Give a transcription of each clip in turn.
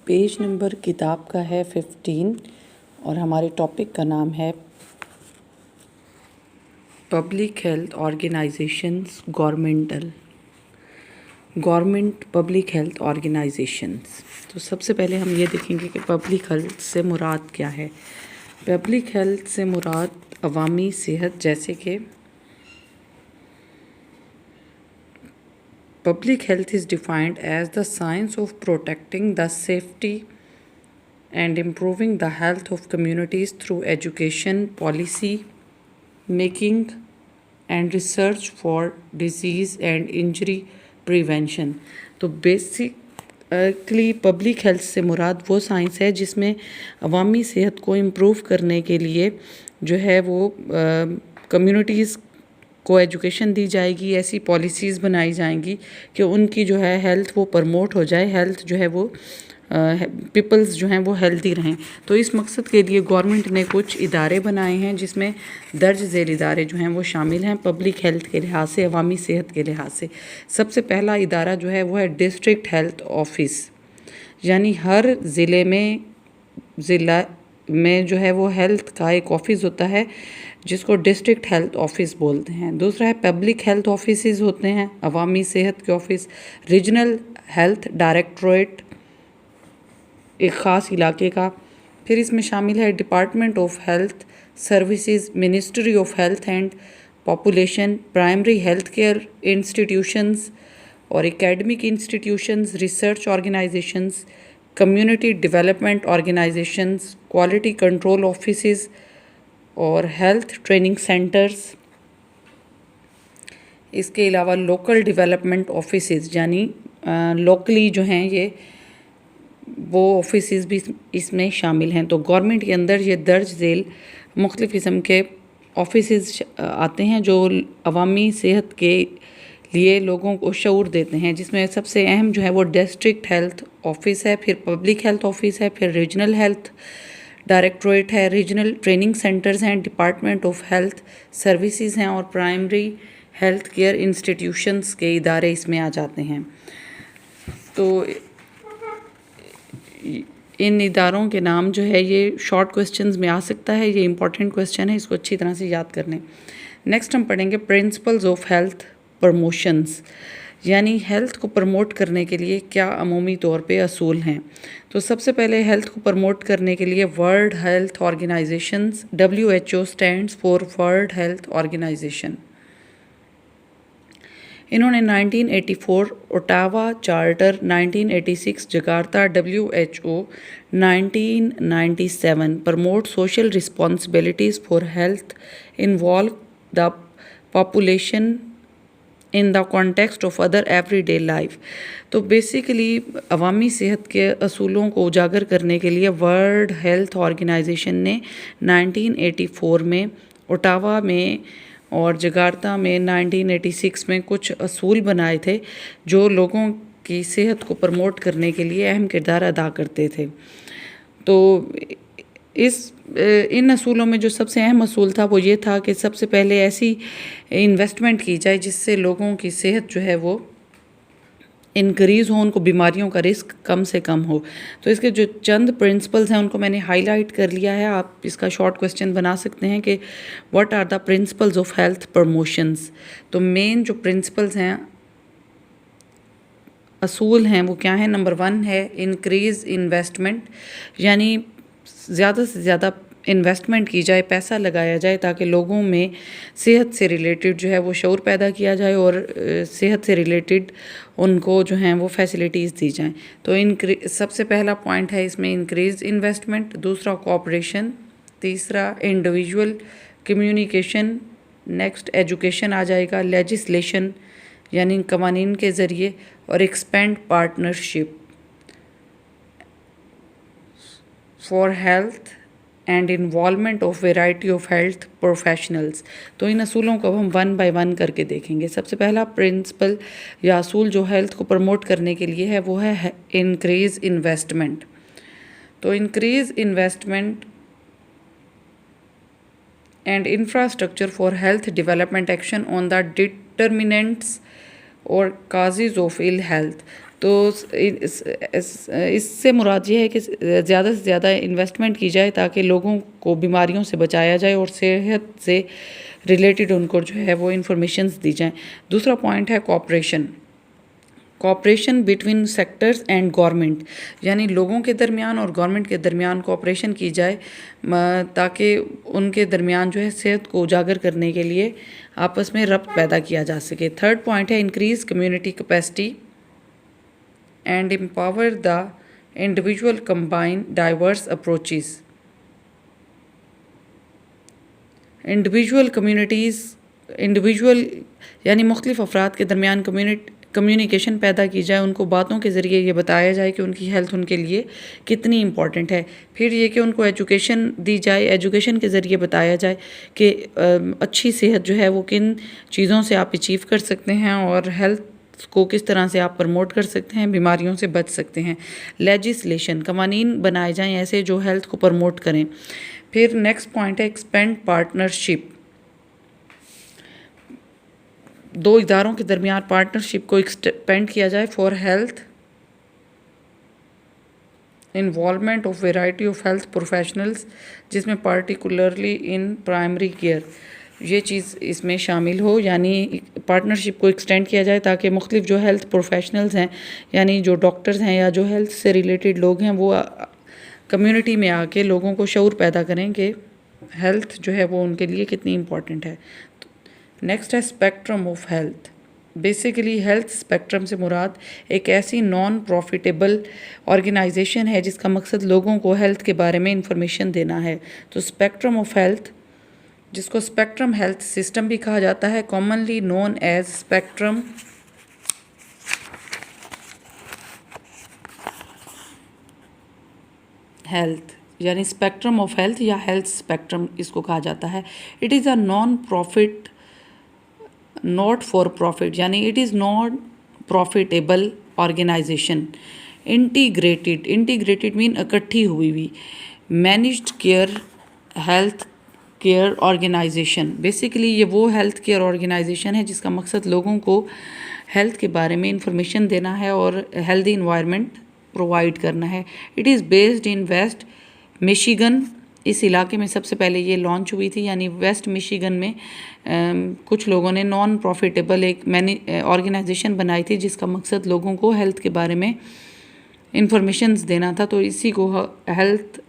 Page number किताब का है 15 और हमारे टॉपिक का नाम है public health organisations government public health organisations. तो सबसे पहले हम ये देखेंगे कि पब्लिक हेल्थ से मुराद क्या है। पब्लिक हेल्थ से मुराद अवामी सेहत, जैसे कि Public health is defined as the science of protecting the safety and improving the health of communities through education, policy making, and research for disease and injury prevention। तो basically public health से मुराद वो science है जिसमें अवामी सेहत को improve करने के लिए जो है वो कम्युनिटीज़ को एजुकेशन दी जाएगी, ऐसी पॉलिसीज़ बनाई जाएंगी कि उनकी जो है हेल्थ वो प्रमोट हो जाए, हेल्थ जो है वो पीपल्स जो हैं वो हेल्दी रहें। तो इस मकसद के लिए गवर्नमेंट ने कुछ इदारे बनाए हैं जिसमें दर्ज झेल इदारे जो हैं वो शामिल हैं पब्लिक हेल्थ के लिहाज से, अवामी सेहत के लिहाज से। सबसे पहला इदारा जो है वो है डिस्ट्रिक्ट हेल्थ ऑफिस, यानी हर ज़िला में जो है वो हेल्थ का एक ऑफिस होता है जिसको डिस्ट्रिक्ट हेल्थ ऑफिस बोलते हैं। दूसरा है पब्लिक हेल्थ ऑफिसेज होते हैं, अवामी सेहत के ऑफिस। रीजनल हेल्थ डायरेक्टरेट एक ख़ास इलाके का। फिर इसमें शामिल है department of health services, ministry of health and population, primary health care institutions और academic institutions, research organisations, community development organisations, quality control offices और हेल्थ ट्रेनिंग सेंटर्स। इसके अलावा लोकल डेवलपमेंट ऑफिसेज, यानी लोकली जो हैं ये वो ऑफिसेज भी इसमें शामिल हैं। तो गवर्नमेंट के अंदर ये दर्ज झेल मुख्तलिफ़ किस्म के ऑफिसेज आते हैं जो अवामी सेहत के लिए लोगों को शऊर देते हैं, जिसमें सबसे अहम जो है वो डिस्ट्रिक्ट हेल्थ ऑफिस है, फिर पब्लिक हेल्थ ऑफिस है, फिर रीजनल हेल्थ डायरेक्टरेट है, रीजनल ट्रेनिंग सेंटर्स हैं, डिपार्टमेंट ऑफ हेल्थ सर्विसेज हैं और प्राइमरी हेल्थ केयर इंस्टीट्यूशंस के इदारे इसमें आ जाते हैं। तो इन इदारों के नाम जो है ये शॉर्ट क्वेश्चंस में आ सकता है, ये इंपॉर्टेंट क्वेश्चन है, इसको अच्छी तरह से याद कर लें। नेक्स्ट हम पढ़ेंगे प्रिंसिपल्स ऑफ हेल्थ प्रमोशंस, यानी हेल्थ को प्रमोट करने के लिए क्या अमूमी तौर पे असूल हैं। तो सबसे पहले हेल्थ को प्रमोट करने के लिए world health organisations, WHO stands for world health organisation. इन्होंने 1984 Ottawa charter, 1986 Jakarta WHO, 1997 promote social responsibilities for health involve the population in the context of other everyday life. तो बेसिकली अवामी सेहत के असूलों को उजागर करने के लिए वर्ल्ड हेल्थ ऑर्गेनाइजेशन ने 1984 में ओटावा में और जकार्ता में 1986 में कुछ असूल बनाए थे जो लोगों की सेहत को प्रमोट करने के लिए अहम किरदार अदा करते थे। तो इन असूलों में जो सबसे अहम असूल था वो ये था कि सबसे पहले ऐसी इन्वेस्टमेंट की जाए जिससे लोगों की सेहत जो है वो इंक्रीज़ हो, उनको बीमारियों का रिस्क कम से कम हो। तो इसके जो चंद प्रिंसिपल्स हैं उनको मैंने हाईलाइट कर लिया है। आप इसका शॉर्ट क्वेश्चन बना सकते हैं कि what are the principles of health promotions. तो मेन जो प्रिंसिपल्स हैं, असूल हैं, वो क्या है। नंबर 1 है इंक्रीज़ इन्वेस्टमेंट, यानी ज़्यादा से ज़्यादा इन्वेस्टमेंट की जाए, पैसा लगाया जाए ताकि लोगों में सेहत से रिलेटेड जो है वो शऊर पैदा किया जाए और सेहत से रिलेटेड उनको जो हैं वो फैसिलिटीज़ दी जाएं। तो सबसे पहला पॉइंट है इसमें इंक्रीज इन्वेस्टमेंट। दूसरा कोऑपरेशन, तीसरा इंडिविजुअल कम्युनिकेशन, नेक्स्ट एजुकेशन आ जाएगा, लेजिस्लेशन यानी कवानीन के ज़रिए, और expand partnership for health and involvement of variety of health professionals. तो इन असूलों को हम 1 बाय 1 करके देखेंगे। सबसे पहला प्रिंसिपल या असूल जो हेल्थ को प्रमोट करने के लिए है वो है इंक्रीज इन्वेस्टमेंट। तो increase investment and infrastructure for health development action on the determinants और काजेज ऑफ इल हेल्थ। तो इससे मुराद ये है कि ज़्यादा से ज़्यादा इन्वेस्टमेंट की जाए ताकि लोगों को बीमारियों से बचाया जाए और सेहत से रिलेटेड उनको जो है वो इंफॉर्मेशंस दी जाएं। दूसरा पॉइंट है cooperation between sectors and government, यानी लोगों के दरमियान और गवर्नमेंट के दरमियान कोऑपरेशन की जाए ताकि उनके दरमियान जो है सेहत को उजागर करने के लिए आपस में रब्त पैदा किया जा सके। थर्ड पॉइंट है increase community capacity and empower the individual combine diverse approaches. Individual यानी मुख्तलिफ अफराद के दरमियान कम्युनिकेशन पैदा की जाए, उनको बातों के ज़रिए ये बताया जाए कि उनकी हेल्थ उनके लिए कितनी इम्पॉर्टेंट है। फिर ये कि उनको एजुकेशन दी जाए, एजुकेशन के ज़रिए बताया जाए कि अच्छी सेहत जो है वो किन चीज़ों से आप अचीव कर सकते हैं और हेल्थ को किस तरह से आप प्रमोट कर सकते हैं, बीमारियों से बच सकते हैं। लेजिस्लेशन, कवानीन बनाए जाएं ऐसे जो हेल्थ को प्रमोट करें। फिर नेक्स्ट पॉइंट है एक्सपेंड पार्टनरशिप। दो इदारों के दरमियान पार्टनरशिप को एक्सपेंड किया जाए for health involvement of variety of health professionals, जिसमें पार्टिकुलरली इन प्राइमरी केयर ये चीज़ इसमें शामिल हो, यानी पार्टनरशिप को एक्सटेंड किया जाए ताकि मुख्तलिफ जो हेल्थ प्रोफेशनल्स हैं यानी जो डॉक्टर्स हैं या जो हेल्थ से रिलेटेड लोग हैं वो कम्युनिटी में आके लोगों को शऊर पैदा करें कि हेल्थ जो है वो उनके लिए कितनी इम्पॉर्टेंट है। नेक्स्ट है spectrum of health. Basically health spectrum से मुराद एक ऐसी नॉन प्रॉफिटेबल ऑर्गेनाइजेशन है जिसका मकसद लोगों को हेल्थ के बारे में इंफॉर्मेशन देना है। तो स्पेक्ट्रम ऑफ हेल्थ, जिसको स्पेक्ट्रम हेल्थ सिस्टम भी कहा जाता है, commonly known as spectrum health, यानी स्पेक्ट्रम ऑफ हेल्थ या हेल्थ स्पेक्ट्रम इसको कहा जाता है। It is a non profit not for profit, यानी it is not profitable organisation. Integrated mean इकट्ठी हुई managed care health care organisation. Basically ये वो हेल्थ केयर ऑर्गेनाइजेशन है जिसका मकसद लोगों को हेल्थ के बारे में इंफॉर्मेशन देना है और हेल्दी इन्वायरमेंट प्रोवाइड करना है। It is based in West Michigan. इस इलाके में सबसे पहले ये लॉन्च हुई थी, यानी वेस्ट मिशिगन में कुछ लोगों ने नॉन प्रॉफिटेबल एक ऑर्गेनाइजेशन बनाई थी जिसका मकसद लोगों को हेल्थ के बारे में इंफॉर्मेशंस देना था, तो इसी को हेल्थ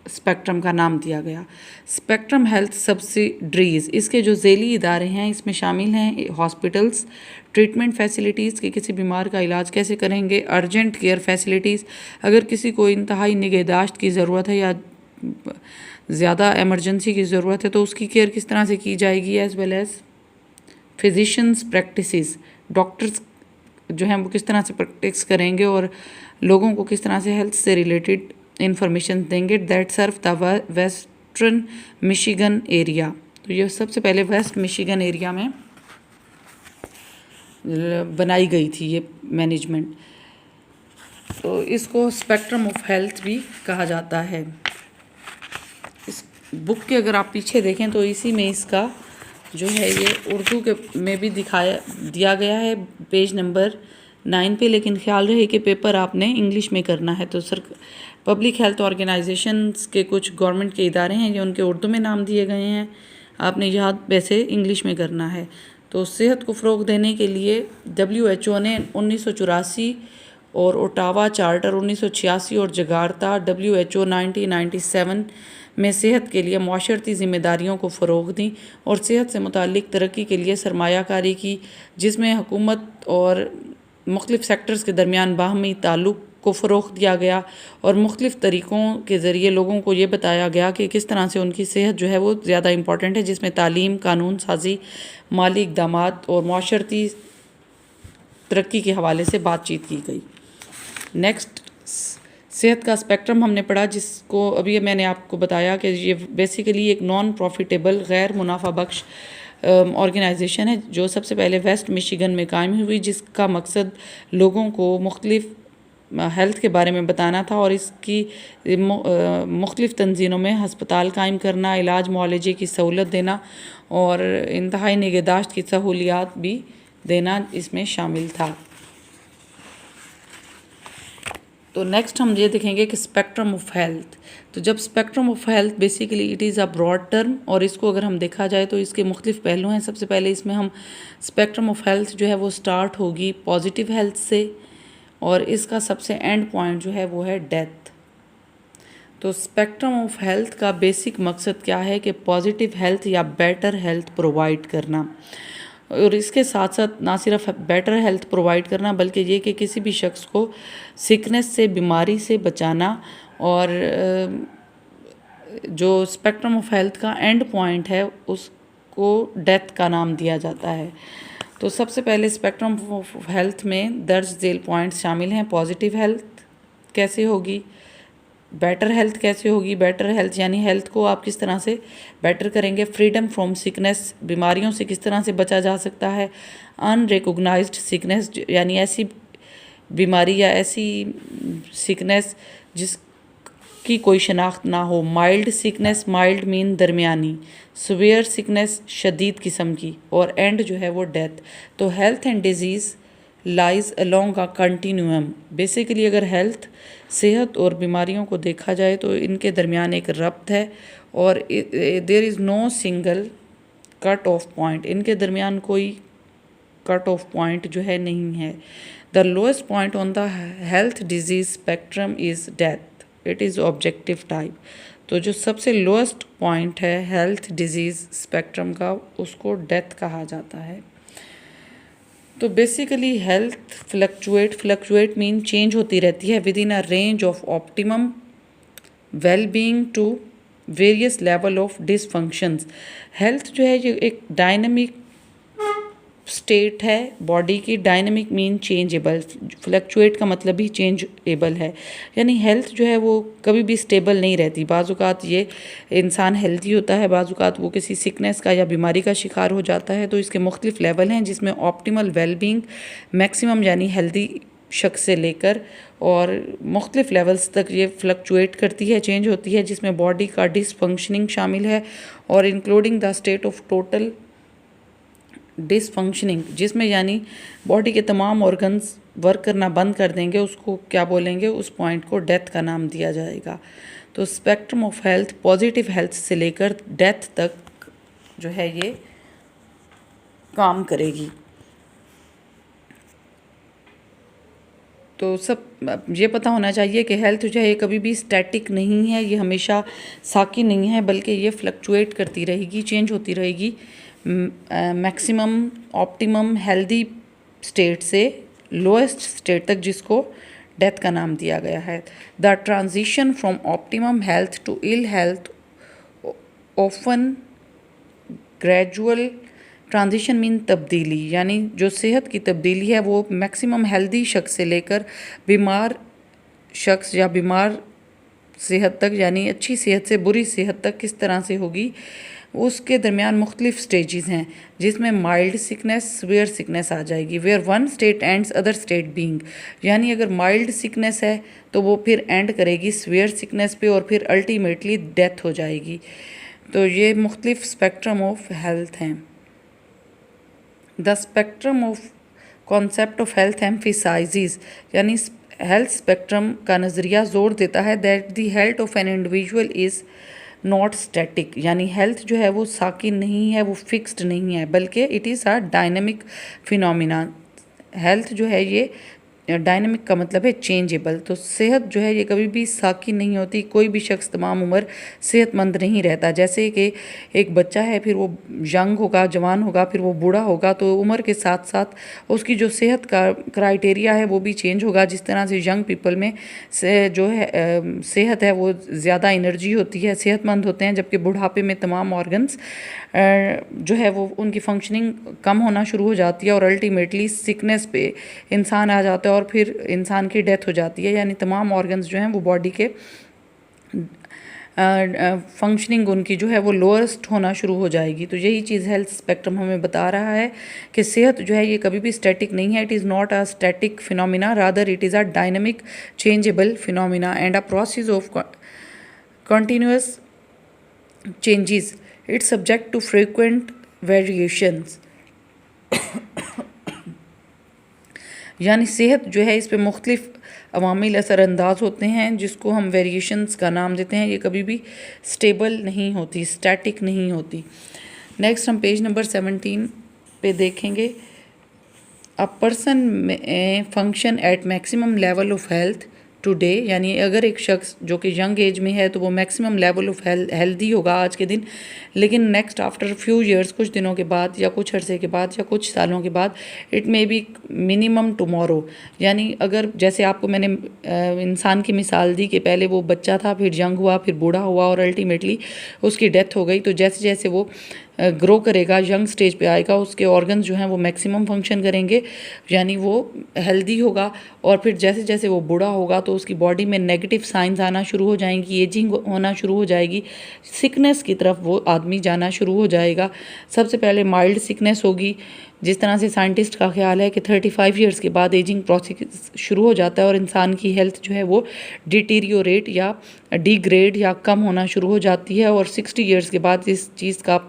स्पेक्ट्रम का नाम दिया गया। स्पेक्ट्रम हेल्थ सब्सिडरीज, इसके जो झेली इदारे हैं इसमें शामिल हैं हॉस्पिटल्स, ट्रीटमेंट फैसिलिटीज़ कि किसी बीमार का इलाज कैसे करेंगे, अर्जेंट केयर फैसिलिटीज़, अगर किसी को इंतहाई निगहदाश्त की ज़रूरत है या ज़्यादा एमरजेंसी की ज़रूरत है तो उसकी केयर किस तरह से की जाएगी, as well as physicians practices, doctors जो हैं वो किस तरह से प्रैक्टिस करेंगे और लोगों को किस तरह से हेल्थ से रिलेटेड इंफॉर्मेशन देंगे। That serve the western Michigan area. तो ये सबसे पहले वेस्ट मिशिगन एरिया में बनाई गई थी ये मैनेजमेंट, तो इसको स्पेक्ट्रम ऑफ हेल्थ भी कहा जाता है। इस बुक के अगर आप पीछे देखें तो इसी में इसका जो है ये उर्दू के में भी दिया गया है पेज नंबर 9 पे, लेकिन ख्याल रहे कि पेपर आपने इंग्लिश में करना है। तो पब्लिक हेल्थ ऑर्गेनाइजेशंस के कुछ गवर्नमेंट के इदारे हैं जो उनके उर्दू में नाम दिए गए हैं, आपने याद वैसे इंग्लिश में करना है। तो सेहत को फ़रोग़ देने के लिए WHO ने 1984 और ओटावा चार्टर 1986 और जगार्ता WHO 1997 में सेहत के लिए माशरती ज़िम्मेदारियों को फ़रोग़ दी और सेहत से मुताल्लिक़ तरक्की के लिए सरमायाकारी की, जिसमें हुकूमत और मुख्तलिफ़ सेक्टर्स के दरमियान बाहमी ताल्लुक़ को फ़रोग़ दिया गया और मुख्तलिफ़ तरीक़ों के ज़रिए लोगों को ये बताया गया कि किस तरह से उनकी सेहत जो है वो ज़्यादा इम्पॉर्टेंट है, जिसमें तालीम, कानून साजी, माली इक़दामात और माशरती तरक्की के हवाले से बातचीत की गई। नेक्स्ट सेहत का स्पेक्ट्रम हमने पढ़ा, जिसको अभी मैंने आपको बताया कि ये बेसिकली एक नॉन प्रॉफिटेबल गैर मुनाफा बख्श ऑर्गेनाइजेशन है जो सबसे पहले वेस्ट मिशिगन में कायम हुई, जिसका मकसद लोगों को मुख्तलिफ़ हेल्थ के बारे में बताना था और इसकी मुख्तलिफ़ तंजीमों में हस्पताल कायम करना, इलाज मुआलजे की सहूलत देना और इंतहाई निगहदाश्त की सहूलियात भी देना इसमें शामिल था। तो नेक्स्ट हम ये देखेंगे कि स्पेक्ट्रम ऑफ हेल्थ। तो जब spectrum of health basically it is a broad term, और इसको अगर हम देखा जाए तो इसके मुख्तलिफ पहलू हैं। सबसे पहले इसमें हम स्पेक्ट्रम ऑफ हेल्थ जो है वो स्टार्ट होगी पॉजिटिव हेल्थ से, और इसका सबसे एंड पॉइंट जो है वो है डेथ। तो स्पेक्ट्रम ऑफ हेल्थ का बेसिक मकसद क्या है कि पॉजिटिव हेल्थ या बेटर हेल्थ प्रोवाइड करना, और इसके साथ साथ ना सिर्फ बेटर हेल्थ प्रोवाइड करना बल्कि ये कि किसी भी शख्स को सिकनेस से, बीमारी से बचाना। और जो स्पेक्ट्रम ऑफ हेल्थ का एंड पॉइंट है उसको डेथ का नाम दिया जाता है। तो सबसे पहले स्पेक्ट्रम ऑफ हेल्थ में दर्ज झेल पॉइंट्स शामिल हैं। पॉजिटिव हेल्थ कैसे होगी, बेटर हेल्थ कैसे होगी। बेटर हेल्थ यानी हेल्थ को आप किस तरह से बेटर करेंगे। फ्रीडम फ्रॉम सिकनेस, बीमारियों से किस तरह से बचा जा सकता है। अनरिकॉग्नाइज्ड सिकनेस यानी ऐसी बीमारी या ऐसी सिकनेस जिसकी कोई शनाख्त ना हो। माइल्ड सिकनेस, माइल्ड मीन दरमियानी। सीवियर सिकनेस शदीद किस्म की। और एंड जो है वो डेथ। तो health and disease lies along a continuum. Basically अगर हेल्थ, सेहत और बीमारियों को देखा जाए तो इनके दरमियान एक रब्त है, और there is no single cut off point. इनके दरमियान कोई कट ऑफ पॉइंट जो है नहीं है। The lowest point on the health disease spectrum is death, it is objective type. तो जो सबसे लोएस्ट पॉइंट है हेल्थ डिजीज़ स्पेक्ट्रम का, उसको डेथ कहा जाता है। तो basically health fluctuate mean change होती रहती है within a range of optimum well being to various level of dysfunctions. Health जो है ये एक डायनेमिक स्टेट है बॉडी की। डायनेमिक मीन चेंजेबल, फ्लक्चुएट का मतलब ही चेंजेबल है, यानी हेल्थ जो है वो कभी भी स्टेबल नहीं रहती। बाज़-औक़ात ये इंसान हेल्दी होता है, बाज़-औक़ात वो किसी सिकनेस का या बीमारी का शिकार हो जाता है। तो इसके मुख्तलिफ लेवल हैं जिसमें ऑप्टिमल वेलबींग, मैक्सिमम यानी हेल्दी शख्स से लेकर और मुख्तलिफ लेवल्स तक ये फ्लक्चुएट करती है, चेंज होती है, जिसमें बॉडी का डिसफंक्शनिंग शामिल है और including the state of total dysfunctioning, जिसमें यानी बॉडी के तमाम ऑर्गन्स वर्क करना बंद कर देंगे। उसको क्या बोलेंगे, उस पॉइंट को डेथ का नाम दिया जाएगा। तो spectrum of health positive health से लेकर डेथ तक जो है ये काम करेगी। तो सब ये पता होना चाहिए कि हेल्थ जो है ये कभी भी स्टैटिक नहीं है, ये हमेशा साकी नहीं है, बल्कि ये फ्लक्चुएट करती रहेगी, चेंज होती रहेगी मैक्सिमम ऑप्टिमम हेल्दी स्टेट से लोएस्ट स्टेट तक, जिसको डेथ का नाम दिया गया है। The transition from optimum health to ill health often gradual. Transition mean तब्दीली, यानी जो सेहत की तब्दीली है वो मैक्सिमम हेल्दी शख्स से लेकर बीमार शख्स या बीमार सेहत तक, यानी अच्छी सेहत से बुरी सेहत तक किस तरह से होगी, उसके दरमियान मुख्तलिफ स्टेजेस हैं, जिसमें माइल्ड सिकनेस, सीवियर सिकनेस आ जाएगी। Where one state ends other state being, यानी अगर माइल्ड सिकनेस है तो वो फिर एंड करेगी सीवियर सिकनेस पे और फिर अल्टीमेटली डेथ हो जाएगी। तो ये मुख्तलिफ स्पेक्ट्रम ऑफ हेल्थ हैं। The spectrum of concept of health emphasises, यानी हेल्थ स्पेक्ट्रम का नज़रिया जोर देता है that the health of an individual is not static, यानी हेल्थ जो है वो साकिन नहीं है, वो फिक्स्ड नहीं है, बल्कि it is a dynamic phenomena. Health जो है ये डायनेमिक का मतलब है चेंजेबल। तो सेहत जो है ये कभी भी साकी नहीं होती। कोई भी शख्स तमाम उम्र सेहतमंद नहीं रहता। जैसे कि एक बच्चा है, फिर वो यंग होगा, जवान होगा, फिर वो बूढ़ा होगा, तो उम्र के साथ साथ उसकी जो सेहत का क्राइटेरिया है वो भी चेंज होगा। जिस तरह से यंग पीपल में से जो है सेहत है वो ज़्यादा एनर्जी होती है, सेहतमंद होते हैं, जबकि बुढ़ापे में तमाम ऑर्गन्स जो है वो उनकी फंक्शनिंग कम होना शुरू हो जाती है और अल्टीमेटली सिकनेस पे इंसान आ जाता है और फिर इंसान की डेथ हो जाती है। यानी तमाम ऑर्गन्स जो हैं वो बॉडी के फंक्शनिंग उनकी जो है वो लोअरेस्ट होना शुरू हो जाएगी। तो यही चीज़ हेल्थ स्पेक्ट्रम हमें बता रहा है कि सेहत जो है ये कभी भी स्टैटिक नहीं है। It is not a static phenomena, rather it is a dynamic changeable phenomena and a process of continuous changes. Its subject to frequent variations, यानी सेहत जो है इस पे मुख्तलिफ अवामिल असरअंदाज होते हैं, जिसको हम वेरिएशंस का नाम देते हैं। ये कभी भी स्टेबल नहीं होती, स्टैटिक नहीं होती। नेक्स्ट हम पेज नंबर 17 पे देखेंगे। अ पर्सन में function at maximum level of health today, यानी अगर एक शख्स जो कि यंग एज में है तो वो मैक्सिमम लेवल ऑफ हेल्दी होगा आज के दिन, लेकिन नेक्स्ट आफ्टर फ्यू ईयर्स, कुछ दिनों के बाद या कुछ अरसे के बाद या कुछ सालों के बाद, it may be minimum tomorrow. यानी अगर जैसे आपको मैंने इंसान की मिसाल दी कि पहले वो बच्चा था, फिर यंग हुआ, फिर बूढ़ा हुआ और अल्टीमेटली उसकी डेथ हो गई, तो जैसे जैसे वो ग्रो करेगा, यंग स्टेज पे आएगा, उसके ऑर्गन्स जो हैं वो मैक्सिमम फंक्शन करेंगे, यानी वो हेल्दी होगा। और फिर जैसे जैसे वो बूढ़ा होगा तो उसकी बॉडी में नेगेटिव साइंस आना शुरू हो जाएंगी, एजिंग होना शुरू हो जाएगी, सिकनेस की तरफ वो आदमी जाना शुरू हो जाएगा। सबसे पहले माइल्ड सिकनेस होगी, जिस तरह से साइंटिस्ट का ख्याल है कि 35 ईयर्स के बाद एजिंग प्रोसेस शुरू हो जाता है और इंसान की हेल्थ जो है वो डिटीरियोरेट या डिग्रेड या कम होना शुरू हो जाती है। और 60 ईयर्स के बाद इस चीज़ का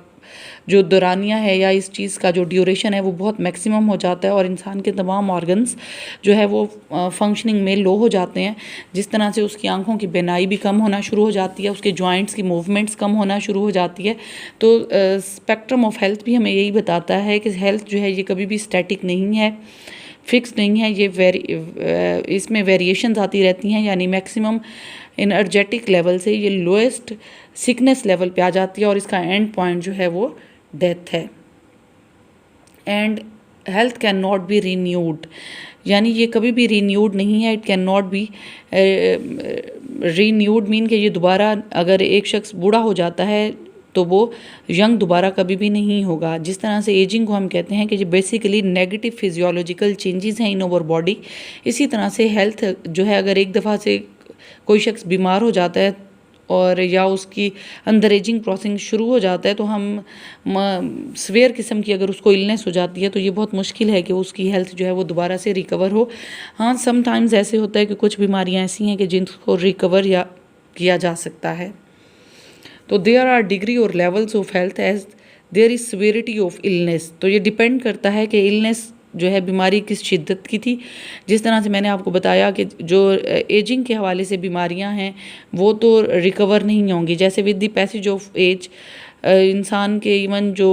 जो दौरानिया है या इस चीज़ का जो ड्यूरेशन है वो बहुत मैक्सिमम हो जाता है और इंसान के तमाम ऑर्गन्स जो है वो फंक्शनिंग में लो हो जाते हैं। जिस तरह से उसकी आंखों की बीनाई भी कम होना शुरू हो जाती है, उसके जॉइंट्स की मूवमेंट्स कम होना शुरू हो जाती है। तो स्पेक्ट्रम ऑफ हेल्थ भी हमें यही बताता है कि हेल्थ जो है ये कभी भी स्टैटिक नहीं है, फिक्स नहीं है, ये इसमें वेरिएशंस आती रहती हैं। यानी मैक्सिमम एनर्जेटिक लेवल से ये लोएस्ट सिकनेस लेवल पे आ जाती है और इसका एंड पॉइंट जो है वो डेथ है। And health can not be renewed, यानी ये कभी भी रीन्यूड नहीं है। It can not be renewed mean कि ये दोबारा, अगर एक शख्स बूढ़ा हो जाता है तो वो यंग दोबारा कभी भी नहीं होगा। जिस तरह से एजिंग को हम कहते हैं कि ये बेसिकली नेगेटिव फिजियोलॉजिकल चेंजेस हैं इन ओवर बॉडी, इसी तरह से हेल्थ जो है, अगर एक दफ़ा से कोई शख्स बीमार हो जाता है और या उसकी अंदर एजिंग प्रोसेस शुरू हो जाता है तो हम सवेयर किस्म की अगर उसको इलनेस हो जाती है तो ये बहुत मुश्किल है कि उसकी हेल्थ जो है वो दोबारा से रिकवर हो। हाँ, समटाइम्स ऐसे होता है कि कुछ बीमारियां ऐसी हैं कि जिनको रिकवर या किया जा सकता है। तो देयर आर डिग्री और levels of health as there is severity of illness. तो ये डिपेंड करता है कि इलनेस जो है बीमारी किस शिद्दत की थी। जिस तरह से मैंने आपको बताया कि जो एजिंग के हवाले से बीमारियां हैं वो तो रिकवर नहीं होंगी। जैसे with the passage of age इंसान के इवन जो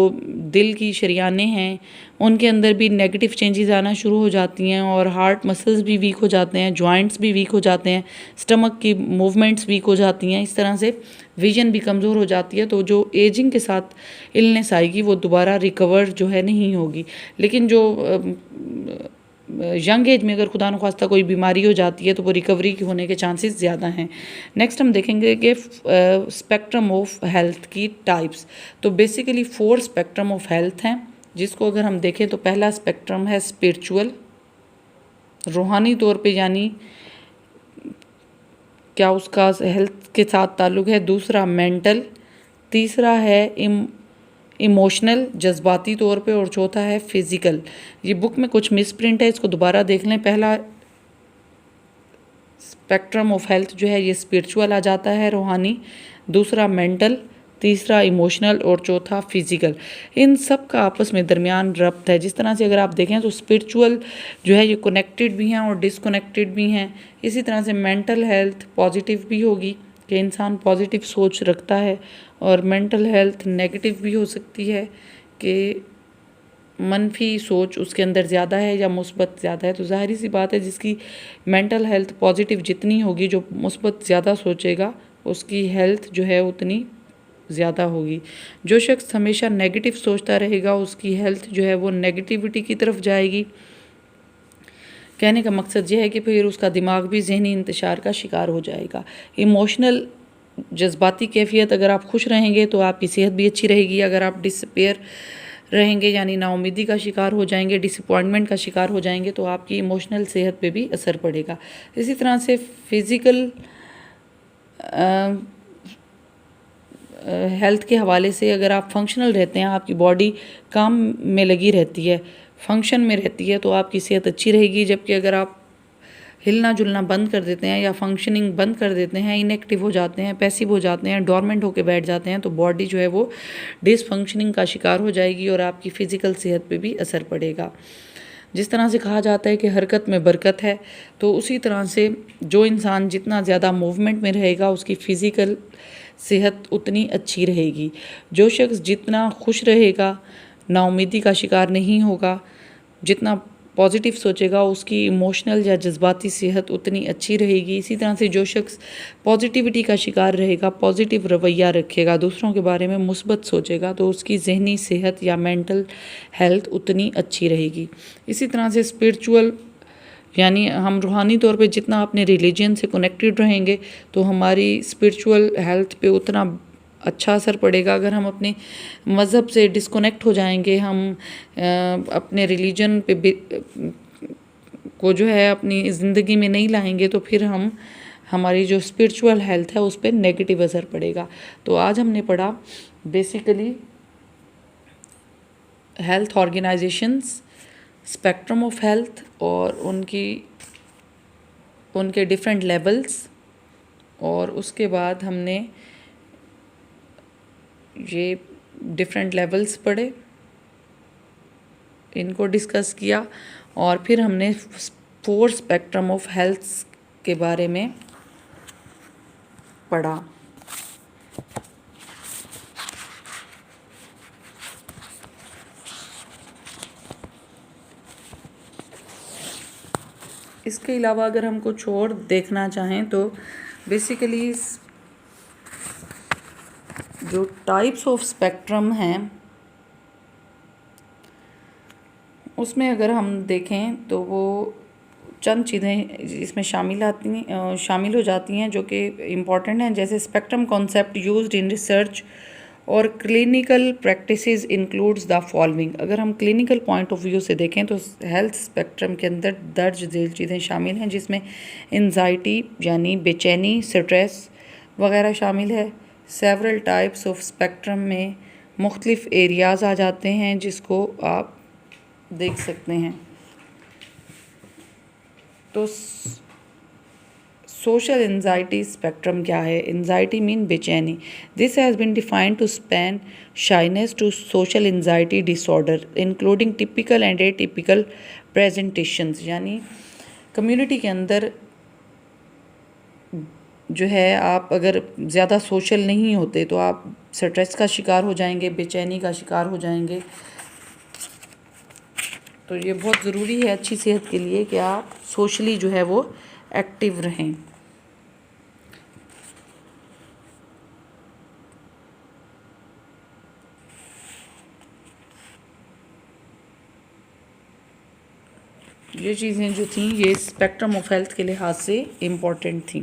दिल की शरियानें हैं उनके अंदर भी नेगेटिव चेंजेस आना शुरू हो जाती हैं और हार्ट मसल्स भी वीक हो जाते हैं, जॉइंट्स भी वीक हो जाते हैं, स्टमक की मूवमेंट्स वीक हो जाती हैं। इस तरह से विजन भी कमज़ोर हो जाती है। तो जो एजिंग के साथ इलनेस आएगी वो दोबारा रिकवर जो है नहीं होगी। लेकिन जो यंग एज में अगर खुदा न ख्वास्ता कोई बीमारी हो जाती है तो वो रिकवरी होने के चांसेस ज़्यादा हैं। नेक्स्ट हम देखेंगे कि स्पेक्ट्रम ऑफ हेल्थ की टाइप्स। तो बेसिकली 4 स्पेक्ट्रम ऑफ हेल्थ हैं, जिसको अगर हम देखें तो पहला स्पेक्ट्रम है स्पिरिचुअल, रूहानी तौर पे, यानी क्या उसका हेल्थ के साथ ताल्लुक़ है। दूसरा मेंटल, तीसरा है इमोशनल, जज्बाती तौर पे, और चौथा है फिज़िकल। ये बुक में कुछ मिसप्रिंट है, इसको दोबारा देख लें। पहला स्पेक्ट्रम ऑफ हेल्थ जो है ये स्पिरिचुअल आ जाता है, रूहानी, दूसरा मेंटल, तीसरा इमोशनल और चौथा फिज़िकल। इन सब का आपस में दरमियान रब्त है। जिस तरह से अगर आप देखें तो स्पिरिचुअल जो है ये कनेक्टेड भी हैं और डिसकनेक्टेड भी हैं। इसी तरह से मेंटल हेल्थ पॉजिटिव भी होगी कि इंसान पॉजिटिव सोच रखता है, और मेंटल हेल्थ नेगेटिव भी हो सकती है कि मनफी सोच उसके अंदर ज़्यादा है या मुस्बत ज़्यादा है। तो ज़ाहिर सी बात है जिसकी मेंटल हेल्थ पॉजिटिव जितनी होगी, जो मुस्बत ज़्यादा सोचेगा उसकी हेल्थ जो है उतनी ज़्यादा होगी। जो शख्स हमेशा नेगेटिव सोचता रहेगा उसकी हेल्थ जो है वो नेगेटिविटी की तरफ जाएगी। कहने का मकसद ये है कि फिर उसका दिमाग भी जहनी इंतशार का शिकार हो जाएगा। इमोशनल, जज्बाती कैफियत, अगर आप खुश रहेंगे तो आपकी सेहत भी अच्छी रहेगी। अगर आप डिसपेयर रहेंगे यानी नाउमीदी का शिकार हो जाएंगे, डिसअपॉइंटमेंट का शिकार हो जाएंगे, तो आपकी इमोशनल सेहत पे भी असर पड़ेगा। इसी तरह से फिज़िकल हेल्थ के हवाले से अगर आप फंक्शनल रहते हैं, आपकी बॉडी काम में लगी रहती है, फंक्शन में रहती है, तो आपकी सेहत अच्छी रहेगी। जबकि अगर आप हिलना जुलना बंद कर देते हैं या फंक्शनिंग बंद कर देते हैं, इनएक्टिव हो जाते हैं, पैसिव हो जाते हैं, डोरमेंट होकर बैठ जाते हैं, तो बॉडी जो है वो डिसफंक्शनिंग का शिकार हो जाएगी और आपकी फ़िज़िकल सेहत पे भी असर पड़ेगा। जिस तरह से कहा जाता है कि हरकत में बरकत है, तो उसी तरह से जो इंसान जितना ज़्यादा मूवमेंट में रहेगा उसकी फ़िज़िकल सेहत उतनी अच्छी रहेगी। जो शख्स जितना खुश रहेगा, नाउमीदी का शिकार नहीं होगा, जितना पॉजिटिव सोचेगा, उसकी इमोशनल या जज्बाती सेहत उतनी अच्छी रहेगी। इसी तरह से जो शख्स पॉजिटिविटी का शिकार रहेगा, पॉजिटिव रवैया रखेगा, दूसरों के बारे में मुस्बत सोचेगा, तो उसकी जहनी सेहत या मेंटल हेल्थ उतनी अच्छी रहेगी। इसी तरह से स्पिरिचुअल यानी हम रूहानी तौर पे जितना अपने रिलीजन से कनेक्टेड रहेंगे तो हमारी स्पिरिचुअल हेल्थ पे उतना अच्छा असर पड़ेगा। अगर हम अपने मज़हब से डिस्कनेक्ट हो जाएंगे, हम अपने रिलीजन पे को जो है अपनी ज़िंदगी में नहीं लाएंगे, तो फिर हमारी जो स्पिरिचुअल हेल्थ है उस पर नेगेटिव असर पड़ेगा। तो आज हमने पढ़ा basically health organisations, spectrum of health और उनके डिफरेंट लेवल्स, और उसके बाद हमने ये डिफरेंट लेवल्स पढ़े, इनको डिस्कस किया, और फिर हमने 4 स्पेक्ट्रम ऑफ हेल्थ के बारे में पढ़ा। इसके अलावा अगर हम कुछ और देखना चाहें तो बेसिकली जो टाइप्स ऑफ स्पेक्ट्रम हैं उसमें अगर हम देखें तो वो चंद चीज़ें इसमें शामिल हो जाती हैं जो कि इम्पॉर्टेंट हैं। जैसे spectrum concept used in research और clinical practices includes the following. अगर हम क्लिनिकल पॉइंट ऑफ व्यू से देखें तो हेल्थ स्पेक्ट्रम के अंदर दर्ज झेल चीज़ें शामिल हैं, जिसमें एंजाइटी यानी बेचैनी, स्ट्रेस वगैरह शामिल है। सेवरल टाइप्स ऑफ स्पेक्ट्रम में मुख्तलिफ एरियाज़ आ जाते हैं जिसको आप देख सकते हैं। तो सोशल एंजाइटी स्पेक्ट्रम क्या है? एंजाइटी मीन बेचैनी। This has been defined to span shyness to social anxiety disorder including typical and atypical presentations. यानी कम्युनिटी के अंदर जो है आप अगर ज़्यादा सोशल नहीं होते तो आप स्ट्रेस का शिकार हो जाएंगे, बेचैनी का शिकार हो जाएंगे। तो ये बहुत ज़रूरी है अच्छी सेहत के लिए कि आप सोशली जो है वो एक्टिव रहें। ये चीज़ें जो थी ये स्पेक्ट्रम ऑफ हेल्थ के लिहाज से इम्पॉर्टेंट थी।